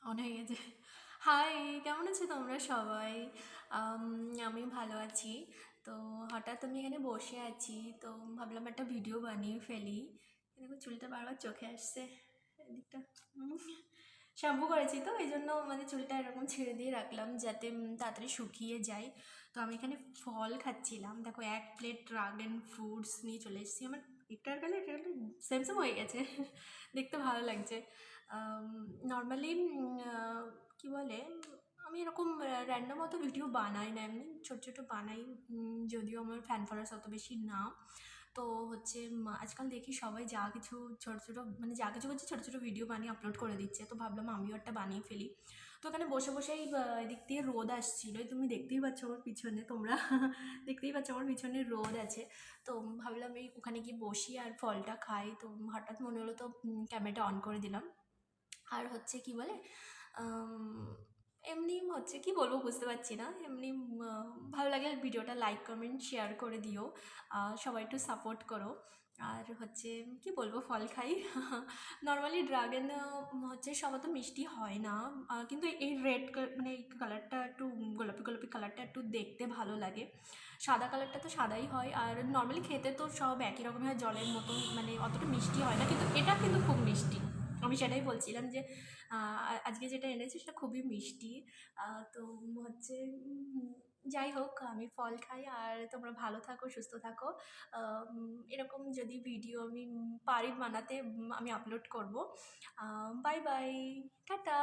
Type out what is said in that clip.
On হয়ে গেছে। High, কেমন আছো তোমরা সবাই? আম, আমি ভালো আছি। তো হঠাৎ আমি এখানে বসে আছি, তো ভাবলাম একটা ভিডিও বানিয়ে ফেলি। দেখো চুলটা বারবার চোখে আসছে, এদিকটা। শ্যাম্পু করেছি তো এই জন্য মানে চুলটা এরকম ছেড়ে দিয়ে রাখলাম যাতে তাড়াতাড়ি শুকিয়ে যায়। তো আমি এখানে ফল খাচ্ছিলাম, দেখো এক প্লেট ড্রাগন ফ্রুটস নিয়ে চলে এসেছি। আমার একটার কালে এটা সেম সেম হয়ে গেছে। দেখতে ভালো লাগছে। নর্মালি কী বলে, আমি এরকম র্যান্ডম অত ভিডিও বানাই না, এমনি ছোটো ছোটো বানাই। যদিও আমার ফ্যান ফলোয়ার্স অত বেশি না। তো হচ্ছে আজকাল দেখি সবাই যা কিছু ছোটো ছোটো মানে যা কিছু করছে ছোটো ছোটো ভিডিও বানিয়ে আপলোড করে দিচ্ছে, তো ভাবলাম আমিও একটা বানিয়ে ফেলি। তো ওখানে বসে বসেই এদিক দিয়ে রোদ আসছিলো, তুমি দেখতেই পাচ্ছ আমার পিছনে, তোমরা দেখতেই পাচ্ছ আমার পিছনে রোদ আছে। তো ভাবলাম এই ওখানে গিয়ে বসি আর ফলটা খাই, তো হঠাৎ মনে হলো, তো ক্যামেরাটা অন করে দিলাম। আর হচ্ছে কি বলে, আম, এমনি হচ্ছে কি বলবো বুঝতে পারছি না, এমনি ভালো লাগে ভিডিওটা লাইক কমেন্ট শেয়ার করে দিও। সবাই একটু সাপোর্ট করো। আর হচ্ছে কি বলবো, ফল খাই। নর্মালি ড্রাগন হচ্ছে সব তো মিষ্টি হয় না, কিন্তু এই রেড মানে এই কালারটা একটু গোলাপি গোলাপি কালারটা একটু দেখতে ভালো লাগে। সাদা কালারটা তো সাদাই হয়, আর নর্মালি খেতে তো সব একই রকমের হয়, জলের মতন, মানে অতটা মিষ্টি হয় না, কিন্তু এটা কিন্তু খুব মিষ্টি। আমি সেটাই বলছিলাম যে আজকে যেটা এনেছি সেটা খুবই মিষ্টি। তো হচ্ছে যাই হোক, আমি ফল খাই আর তোমরা ভালো থাকো, সুস্থ থাকো। এরকম যদি ভিডিও আমি পারি বানাতে, আমি আপলোড করব। Bye bye, tata.